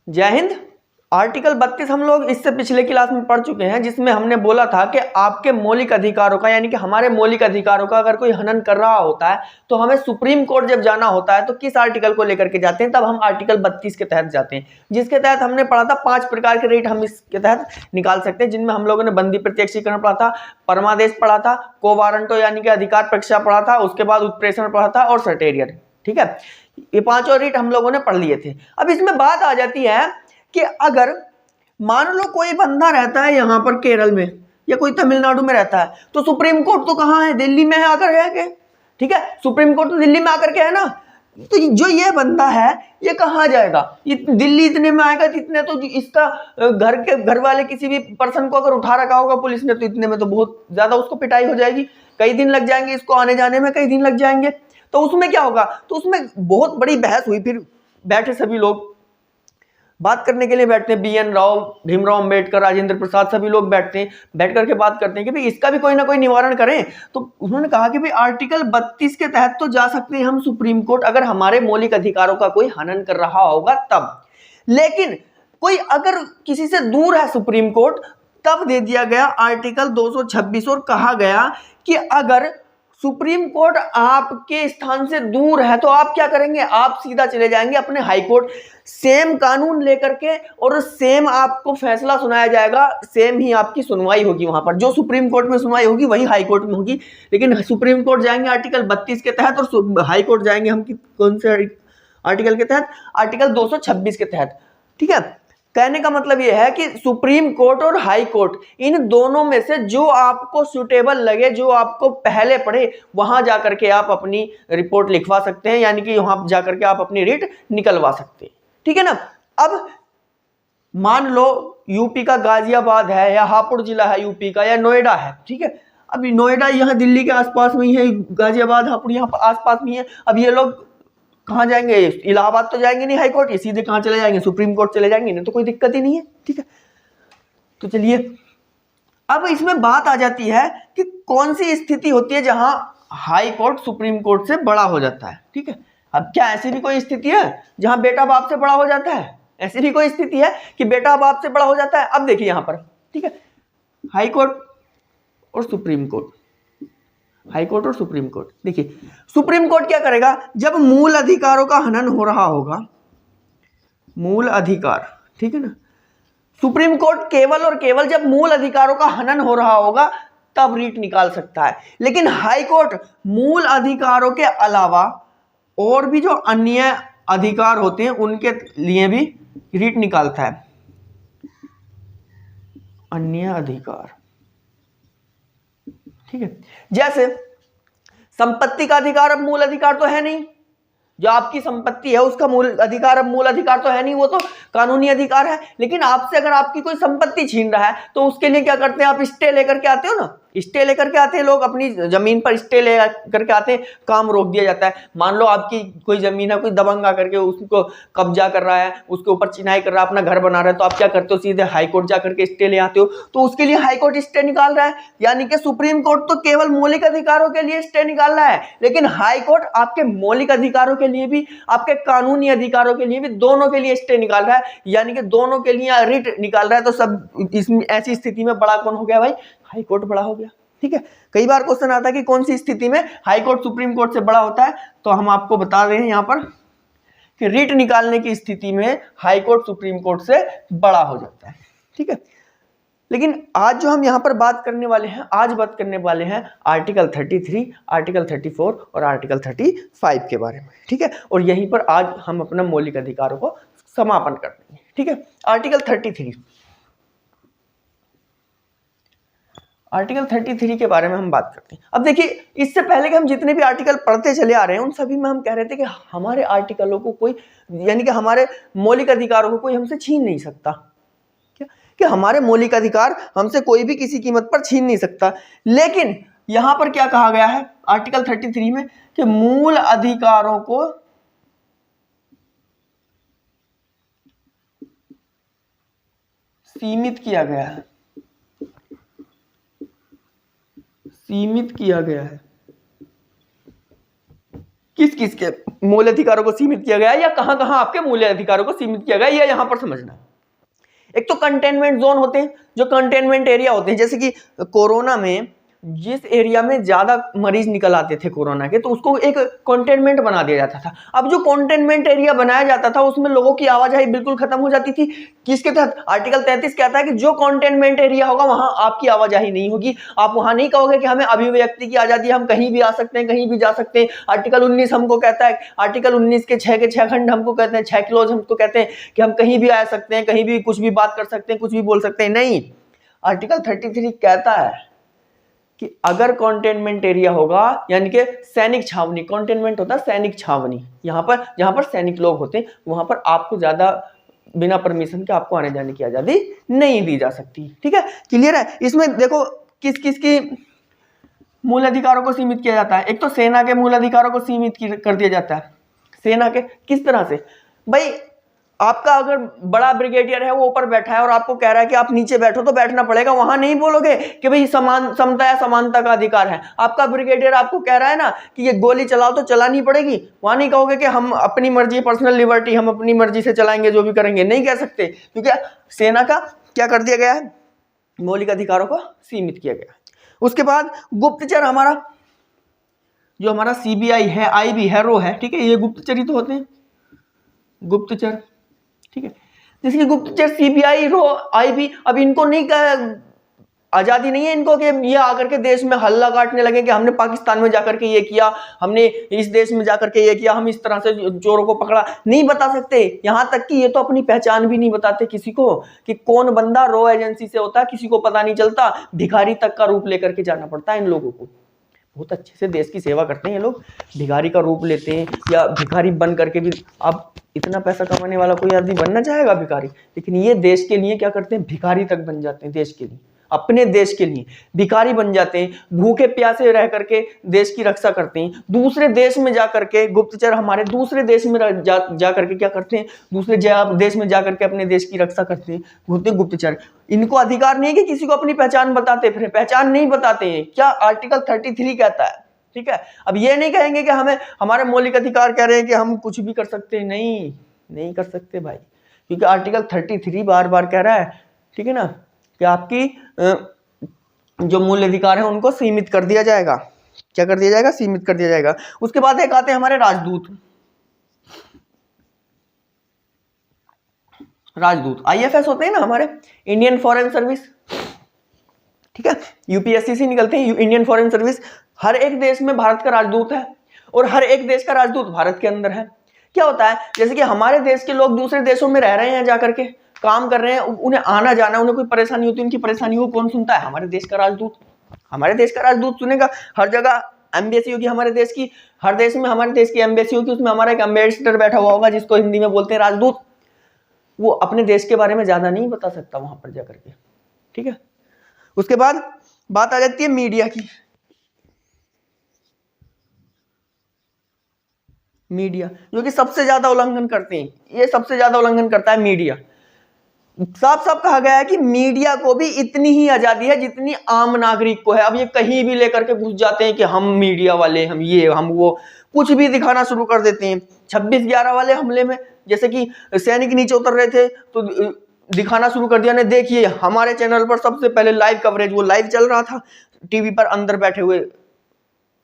जय हिंद। आर्टिकल 32 हम लोग इससे पिछले क्लास में पढ़ चुके हैं, जिसमें हमने बोला था कि आपके मौलिक अधिकारों का, यानी कि हमारे मौलिक अधिकारों का अगर कोई हनन कर रहा होता है तो हमें सुप्रीम कोर्ट जब जाना होता है तो किस आर्टिकल को लेकर के जाते हैं, तब हम आर्टिकल 32 के तहत जाते हैं, जिसके तहत हमने पढ़ा था 5 प्रकार के रेट हम इसके तहत निकाल सकते हैं, जिनमें हम लोगों ने बंदी प्रत्यक्षीकरण पढ़ा था, परमादेश पढ़ा था, को वारंटो यानी कि अधिकार परीक्षा पढ़ा था, उसके बाद उत्प्रेषण पढ़ा था और सर्टेरियर। ठीक है, ये 5 और रेट हम लोगों ने पढ़ लिए थे। अब इसमें बात आ जाती है कि अगर मान लो कोई बंदा रहता है यहाँ पर केरल में या कोई तमिलनाडु में रहता है, तो सुप्रीम कोर्ट तो कहाँ है, दिल्ली में है आकर है। ठीक है, सुप्रीम कोर्ट तो दिल्ली में आकर के है ना, तो जो ये बंदा है ये कहाँ जाएगा, दिल्ली इतने में आएगा, इतने तो इसका घर वाले किसी भी पर्सन को अगर उठा रखा होगा पुलिस ने तो इतने में तो बहुत ज्यादा उसको पिटाई हो जाएगी, कई दिन लग जाएंगे, इसको आने जाने में कई दिन लग जाएंगे। तो उसमें क्या होगा, तो उसमें बहुत बड़ी बहस हुई, फिर बैठे सभी लोग बात करने के लिए बैठते हैं, BN राव, भीमराव अंबेडकर, राजेंद्र प्रसाद, सभी लोग बैठते हैं, बैठ करके बात करते हैं कि भाई इसका भी कोई ना कोई निवारण करें। तो उन्होंने कहा कि भाई आर्टिकल 32 के तहत तो जा सकते हैं हम सुप्रीम कोर्ट, अगर हमारे मौलिक अधिकारों का कोई हनन कर रहा होगा तब, लेकिन कोई अगर किसी से दूर है सुप्रीम कोर्ट, तब दे दिया गया आर्टिकल 226 और कहा गया कि अगर सुप्रीम कोर्ट आपके स्थान से दूर है तो आप क्या करेंगे, आप सीधा चले जाएंगे अपने हाई कोर्ट, सेम कानून लेकर के और सेम आपको फैसला सुनाया जाएगा, सेम ही आपकी सुनवाई होगी वहां पर, जो सुप्रीम कोर्ट में सुनवाई होगी वही हाई कोर्ट में होगी। लेकिन सुप्रीम कोर्ट जाएंगे आर्टिकल 32 के तहत और हाई कोर्ट जाएंगे हम कौन से आर्टिकल के तहत, आर्टिकल 226 के तहत। ठीक है, कहने का मतलब यह है कि सुप्रीम कोर्ट और हाई कोर्ट, इन दोनों में से जो आपको सुटेबल लगे, जो आपको पहले पढ़े, वहां जाकर के आप अपनी रिपोर्ट लिखवा सकते हैं, यानी कि वहां जाकर के आप अपनी रिट निकलवा सकते हैं। ठीक है ना। अब मान लो यूपी का गाजियाबाद है या हापुड़ जिला है यूपी का, या नोएडा है। ठीक है, अभी नोएडा यहाँ दिल्ली के आसपास में ही है, गाजियाबाद हापुड़ यहाँ आसपास में ही है। अब ये लोग कहाँ जाएंगे, इलाहाबाद तो जाएंगे नहीं हाई कोर्ट, ये सीधे कहाँ चले जाएंगे, सुप्रीम कोर्ट चले जाएंगे, नहीं तो कोई दिक्कत ही नहीं है। ठीक है, तो चलिए अब इसमें बात आ जाती है कि कौन सी स्थिति होती है जहां हाई कोर्ट सुप्रीम कोर्ट से बड़ा हो जाता है। ठीक है, अब क्या ऐसी भी कोई स्थिति है जहां बेटा बाप से बड़ा हो जाता है, ऐसी भी कोई स्थिति है कि बेटा बाप से बड़ा हो जाता है। अब देखिए यहां पर, ठीक है, हाई कोर्ट और सुप्रीम कोर्ट, हाई कोर्ट और सुप्रीम कोर्ट। देखिए सुप्रीम कोर्ट क्या करेगा, जब मूल अधिकारों का हनन हो रहा होगा, मूल अधिकार, ठीक है ना, सुप्रीम कोर्ट केवल और केवल जब मूल अधिकारों का हनन हो रहा होगा तब रीट निकाल सकता है। लेकिन हाई कोर्ट मूल अधिकारों के अलावा और भी जो अन्य अधिकार होते हैं उनके लिए भी रीट निकालता है, अन्य अधिकार। ठीक है, जैसे संपत्ति का अधिकार अब मूल अधिकार तो है नहीं, जो आपकी संपत्ति है उसका मूल अधिकार अब मूल अधिकार तो है नहीं, वो तो कानूनी अधिकार है। लेकिन आपसे अगर आपकी कोई संपत्ति छीन रहा है तो उसके लिए क्या करते हैं, आप स्टे लेकर के आते हो ना, स्टे लेकर के आते हैं लोग, अपनी जमीन पर स्टे ले करके आते हैं, काम रोक दिया जाता है। मान लो आपकी कोई जमीन है, कोई दबंग आकर के उसको कब्जा कर रहा है, उसके ऊपर चिनाई कर रहा है, अपना घर बना रहा है, तो आप क्या करते हो, सीधे हाई कोर्ट जाकर के स्टे ले आते हो। तो उसके लिए हाई कोर्ट स्टे निकाल रहा है, यानी कि सुप्रीम कोर्ट तो केवल मौलिक अधिकारों के लिए स्टे निकाल रहा है, लेकिन हाई कोर्ट आपके मौलिक अधिकारों के लिए भी, आपके कानूनी अधिकारों के लिए भी, दोनों के लिए स्टे निकाल रहा है, यानी कि दोनों के लिए रिट निकाल रहा है। तो सब इसमें ऐसी स्थिति में बड़ा कौन हो गया भाई, हाई कोर्ट बड़ा हो गया। ठीक है, कई बार क्वेश्चन आता है कि कौन सी स्थिति में हाई कोर्ट सुप्रीम कोर्ट से बड़ा होता है, तो हम आपको बता रहे हैं यहां पर कि रिट निकालने की स्थिति में हाई कोर्ट सुप्रीम कोर्ट से बड़ा हो जाता है। ठीक है, लेकिन आज जो हम यहां पर बात करने वाले हैं, आज बात करने वाले हैं आर्टिकल 33, आर्टिकल 34 और आर्टिकल 35 के बारे में। ठीक है, और यहीं पर आज हम अपना मौलिक अधिकारों को समापन कर देंगे। ठीक है, आर्टिकल 33, आर्टिकल 33 के बारे में हम बात करते हैं। अब देखिए, इससे पहले कि हम जितने भी आर्टिकल पढ़ते चले आ रहे हैं उन सभी में हम कह रहे थे कि हमारे आर्टिकलों को कोई, यानी कि हमारे मौलिक अधिकारों को कोई हमसे छीन नहीं सकता, क्या कि हमारे मौलिक अधिकार हमसे कोई भी किसी कीमत पर छीन नहीं सकता। लेकिन यहां पर क्या कहा गया है आर्टिकल 33 में कि मूल अधिकारों को सीमित किया गया है, सीमित किया गया है। किस किस के मूल अधिकारों को सीमित किया गया है या कहां कहां आपके मूल अधिकारों को सीमित किया गया है, ये यहां पर समझना है। एक तो कंटेनमेंट जोन होते हैं, जो कंटेनमेंट एरिया होते हैं, जैसे कि कोरोना में जिस एरिया में ज्यादा मरीज निकल आते थे कोरोना के, तो उसको एक कंटेनमेंट बना दिया जाता था। अब जो कंटेनमेंट एरिया बनाया जाता था उसमें लोगों की आवाजाही बिल्कुल खत्म हो जाती थी। किसके तहत? आर्टिकल 33 कहता है कि जो कंटेनमेंट एरिया होगा वहां आपकी आवाजाही नहीं होगी। आप वहां नहीं कहोगे कि हमें अभिव्यक्ति की आजादी, हम कहीं भी आ सकते हैं, कहीं भी जा सकते हैं। आर्टिकल 19 हमको कहता है, आर्टिकल 19 के 6 खंड हमको कहते हैं, 6 क्लोज हमको कहते हैं कि हम कहीं भी आ सकते हैं, कहीं भी कुछ भी बात कर सकते हैं, कुछ भी बोल सकते हैं। नहीं, आर्टिकल 33 कहता है कि अगर कंटेनमेंट एरिया होगा, यानी कि सैनिक छावनी, कंटेनमेंट होता है सैनिक छावनी, यहाँ पर जहां पर सैनिक लोग होते हैं वहां पर आपको ज्यादा बिना परमिशन के आपको आने जाने की आजादी नहीं दी जा सकती। ठीक है, क्लियर है। इसमें देखो किस किस की मूल अधिकारों को सीमित किया जाता है। एक तो सेना के मूल अधिकारों को सीमित कर दिया जाता है। सेना के किस तरह से? भाई आपका अगर बड़ा ब्रिगेडियर है, वो ऊपर बैठा है और आपको कह रहा है कि आप नीचे बैठो, तो बैठना पड़ेगा। वहां नहीं बोलोगे कि भाई समान समता या समानता का अधिकार है। आपका ब्रिगेडियर आपको कह रहा है ना कि ये गोली चलाओ, तो चलानी पड़ेगी। वहां नहीं कहोगे कि हम अपनी मर्जी, पर्सनल लिबर्टी, हम अपनी मर्जी से चलाएंगे, जो भी करेंगे, नहीं कह सकते, क्योंकि सेना का क्या कर दिया गया है? मौलिक अधिकारों को सीमित किया गया। उसके बाद गुप्तचर, हमारा जो हमारा सीबीआई है, आईबी है, रो है, ठीक है, ये गुप्तचर ही तो होते हैं, गुप्तचर। ठीक है, जैसे कि गुप्तचर, सीबीआई, रो, आईबी, अब इनको नहीं आजादी नहीं है इनको कि ये आकर के देश में हल्ला काटने लगे कि हमने पाकिस्तान में जाकर के ये किया, हमने इस देश में जाकर के ये किया, हम इस तरह से चोरों को पकड़ा। नहीं बता सकते। यहां तक कि ये तो अपनी पहचान भी नहीं बताते किसी को कि कौन बंदा रो एजेंसी से होता है, किसी को पता नहीं चलता। भिखारी तक का रूप लेकर के जाना पड़ता है इन लोगों को। बहुत अच्छे से देश की सेवा करते हैं ये लोग, भिखारी का रूप लेते हैं, या भिखारी बन करके भी। अब इतना पैसा कमाने वाला कोई आदमी बनना चाहेगा भिखारी? लेकिन ये देश के लिए क्या करते हैं? भिखारी तक बन जाते हैं, देश के लिए, अपने देश के लिए भिखारी बन जाते हैं। भूखे प्यासे रह करके देश की रक्षा करते हैं। दूसरे देश में जाकर के गुप्तचर हमारे दूसरे देश में जा करके क्या करते हैं? दूसरे देश में जाकर के अपने देश की रक्षा करते हैं, होते हैं गुप्तचर। इनको अधिकार नहीं है कि किसी को अपनी पहचान बताते फिर, पहचान नहीं बताते हैं। क्या आर्टिकल 33 कहता है? ठीक है, अब ये नहीं कहेंगे कि हमें हमारे मौलिक अधिकार कह रहे हैं कि हम कुछ भी कर सकते हैं। नहीं, नहीं कर सकते भाई, क्योंकि आर्टिकल 33 बार बार कह रहा है, ठीक है ना, कि आपकी जो मूल अधिकार है उनको सीमित कर दिया जाएगा। क्या कर दिया जाएगा? सीमित कर दिया जाएगा। उसके बाद एक आते हैं हमारे राजदूत। राजदूत आईएफएस होते हैं ना हमारे, इंडियन फॉरेन सर्विस, ठीक है, यूपीएससी से निकलते हैं, इंडियन फॉरेन सर्विस। हर एक देश में भारत का राजदूत है और हर एक देश का राजदूत भारत के अंदर है। क्या होता है, जैसे कि हमारे देश के लोग दूसरे देशों में रह रहे हैं, जाकर के काम कर रहे हैं, उन्हें आना जाना, उन्हें कोई परेशानी होती है, उनकी परेशानी को कौन सुनता है? हमारे देश का राजदूत। हमारे देश का राजदूत सुनेगा। हर जगह एम्बेसी होगी हमारे देश की, हर देश में हमारे देश की एम्बेसी होगी, उसमें हमारा एक एम्बेसडर बैठा हुआ होगा, जिसको हिंदी में बोलते हैं राजदूत। वो अपने देश के बारे में ज्यादा नहीं बता सकता वहां पर जाकर के, ठीक है। उसके बाद बात आ जाती है मीडिया की। मीडिया जो कि सबसे ज्यादा उल्लंघन करते हैं, ये सबसे ज्यादा उल्लंघन करता है मीडिया। साफ साफ कहा गया है कि मीडिया को भी इतनी ही आजादी है जितनी आम नागरिक को है। अब ये कहीं भी लेकर के घुस जाते हैं कि हम मीडिया वाले, हम ये, हम वो, कुछ भी दिखाना शुरू कर देते हैं। 26/11 वाले हमले में जैसे कि सैनिक नीचे उतर रहे थे तो दिखाना शुरू कर दिया ने, देखिए हमारे चैनल पर सबसे पहले लाइव कवरेज, वो लाइव चल रहा था टीवी पर, अंदर बैठे हुए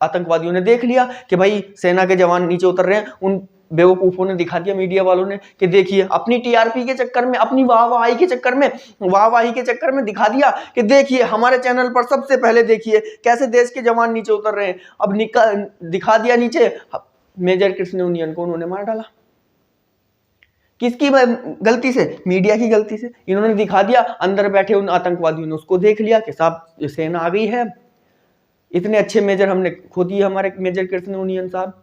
आतंकवादियों ने देख लिया कि भाई सेना के जवान नीचे उतर रहे हैं। उन बेवकूफों ने दिखा दिया, मीडिया वालों ने, कि देखिए, अपनी टीआरपी के चक्कर में, अपनी वाहवाही के चक्कर में दिखा दिया कि देखिए हमारे चैनल पर सबसे पहले देखिए कैसे देश के जवान नीचे उतर रहे हैं। अब दिखा दिया नीचे, मेजर कृष्ण उनियन को उन्होंने मार डाला। किसकी गलती से? मीडिया की गलती से। इन्होंने दिखा दिया, अंदर बैठे उन आतंकवादियों ने उसको देख लिया कि साहब सेना आ गई है। इतने अच्छे मेजर हमने खो दिए, हमारे मेजर कृष्ण उनियन साहब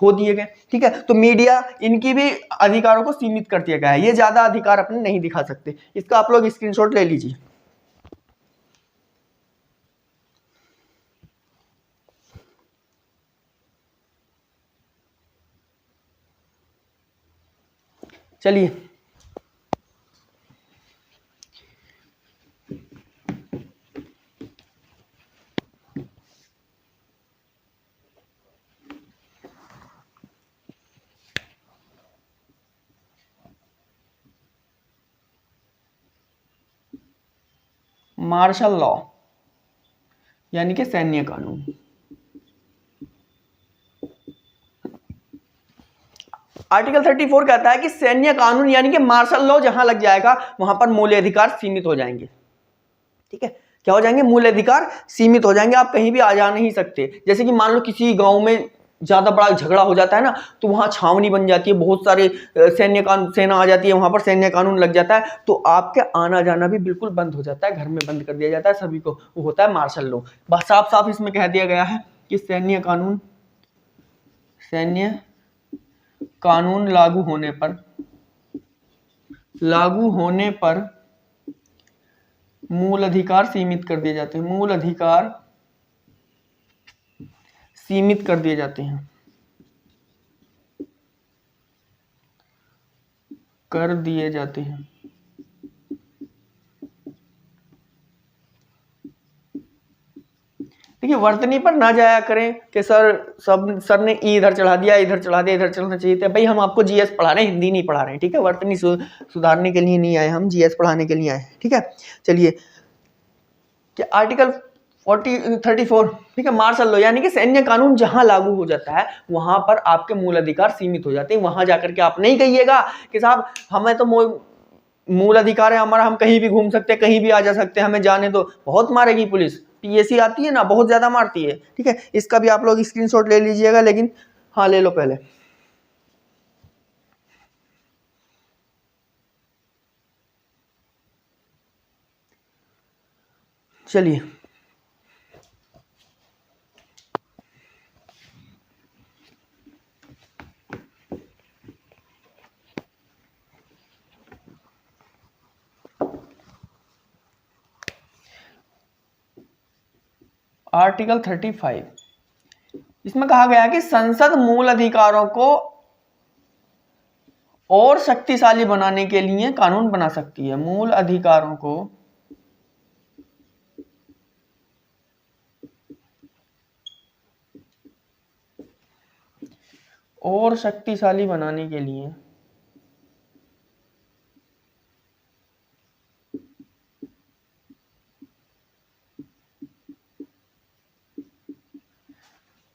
खो दिए गए, ठीक है। तो मीडिया, इनकी भी अधिकारों को सीमित कर दिया गया है, ये ज्यादा अधिकार अपने नहीं दिखा सकते। इसका आप लोग स्क्रीनशॉट ले लीजिए। चलिए मार्शल लॉ यानी कि सैन्य कानून। आर्टिकल 34 कहता है कि सैन्य कानून यानी कि मार्शल लॉ जहां लग जाएगा वहां पर मूल अधिकार सीमित हो जाएंगे। ठीक है, क्या हो जाएंगे? मूल अधिकार सीमित हो जाएंगे, आप कहीं भी आ जा नहीं सकते। जैसे कि मान लो किसी गांव में ज्यादा बड़ा झगड़ा हो जाता है ना, तो वहां छावनी बन जाती है, बहुत सारे सेना आ जाती है, वहां पर सैन्य कानून लग जाता है, तो आपके आना जाना भी बिल्कुल बंद हो जाता है, घर में बंद कर दिया जाता है सभी को, वो होता है मार्शल लॉ। बस साफ साफ इसमें कह दिया गया है कि सैन्य कानून लागू होने पर मूल अधिकार सीमित कर दिए जाते हैं, मूल अधिकार सीमित कर दिए जाते हैं, कर दिए जाते हैं। देखिए, वर्तनी पर ना जाया करें कि सर ने इधर चढ़ा दिया, इधर चढ़ना चाहिए था। भाई हम आपको जीएस पढ़ा रहे हैं, हिंदी नहीं पढ़ा रहे हैं। ठीक है, वर्तनी सुधारने के लिए नहीं आए, हम जीएस पढ़ाने के लिए आए। ठीक है, चलिए कि आर्टिकल 34, ठीक है, मार्शल लॉ यानी कि सैन्य कानून जहां लागू हो जाता है वहां पर आपके मूल अधिकार सीमित हो जाते हैं। वहां जाकर के आप नहीं कहिएगा कि साहब हमें तो मूल अधिकार है हमारा, हम कहीं भी घूम सकते हैं, कहीं भी आ जा सकते हैं, हमें जाने दो। बहुत मारेगी पुलिस, पीएसी आती है ना, बहुत ज्यादा मारती है। ठीक है, इसका भी आप लोग स्क्रीनशॉट ले लीजिएगा, लेकिन हाँ ले लो पहले। चलिए आर्टिकल 35, इसमें कहा गया कि संसद मूल अधिकारों को और शक्तिशाली बनाने के लिए कानून बना सकती है। मूल अधिकारों को और शक्तिशाली बनाने के लिए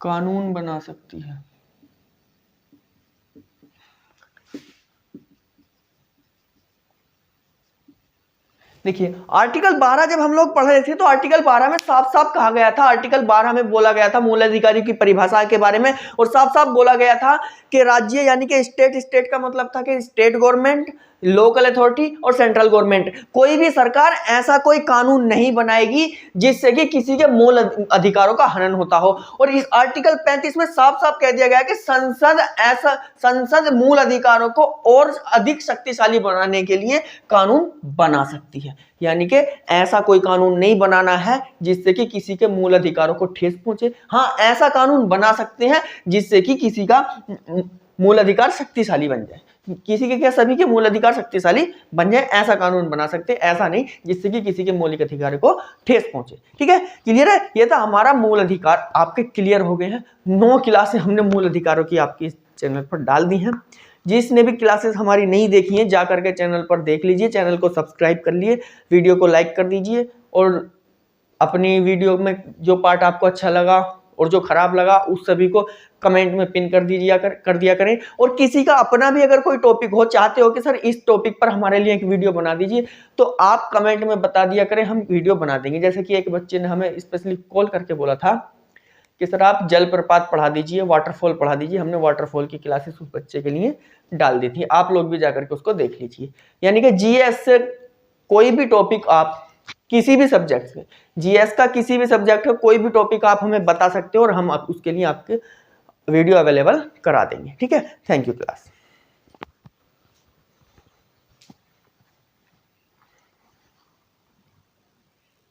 कानून बना सकती है। देखिए, आर्टिकल 12 जब हम लोग पढ़ रहे थे तो आर्टिकल 12 में साफ साफ कहा गया था, आर्टिकल 12 में बोला गया था मूल अधिकारी की परिभाषा के बारे में, और साफ साफ बोला गया था कि राज्य यानी कि स्टेट का मतलब था कि स्टेट गवर्नमेंट, लोकल अथॉरिटी और सेंट्रल गवर्नमेंट, कोई भी सरकार ऐसा कोई कानून नहीं बनाएगी जिससे कि किसी के मूल अधिकारों का हनन होता हो। और इस आर्टिकल 35 में साफ साफ कह दिया गया कि संसद मूल अधिकारों को और अधिक शक्तिशाली बनाने के लिए कानून बना सकती है। यानी कि ऐसा कोई कानून नहीं बनाना है जिससे कि किसी के मूल अधिकारों को ठेस पहुंचे। हाँ, ऐसा कानून बना सकते हैं जिससे कि किसी का मूल अधिकार शक्तिशाली बन जाए, किसी के क्या सभी के मूल अधिकार शक्तिशाली बन जाए, ऐसा कानून बना सकते हैं। ऐसा नहीं जिससे कि किसी के मौलिक अधिकार को ठेस पहुंचे। ठीक है, क्लियर है? ये था हमारा मूल अधिकार, आपके क्लियर हो गए हैं। 9 क्लासें हमने मूल अधिकारों की आपके चैनल पर डाल दी हैं। जिसने भी क्लासेस हमारी नहीं देखी हैं जा करके चैनल पर देख लीजिए, चैनल को सब्सक्राइब कर लिए, वीडियो को लाइक कर दीजिए, और अपनी वीडियो में जो पार्ट आपको अच्छा लगा और जो खराब लगा उस सभी को कमेंट में पिन कर दिया करें। और किसी का अपना भी अगर कोई टॉपिक हो, चाहते हो कि सर इस टॉपिक पर हमारे लिए एक वीडियो बना दीजिए, तो आप कमेंट में बता दिया करें, हम वीडियो बना देंगे। जैसे कि एक बच्चे ने हमें स्पेशली कॉल करके बोला था कि सर आप जलप्रपात पढ़ा दीजिए, वाटरफॉल पढ़ा दीजिए। हमने वाटरफॉल की क्लासेस उस बच्चे के लिए डाल दी थी, आप लोग भी जाकर के उसको देख लीजिए। यानी कि जीएस से कोई भी टॉपिक आप किसी भी सब्जेक्ट से, जीएस का किसी भी सब्जेक्ट का कोई भी टॉपिक आप हमें बता सकते हो और हम उसके लिए आपके वीडियो अवेलेबल करा देंगे। ठीक है, थैंक यू क्लास।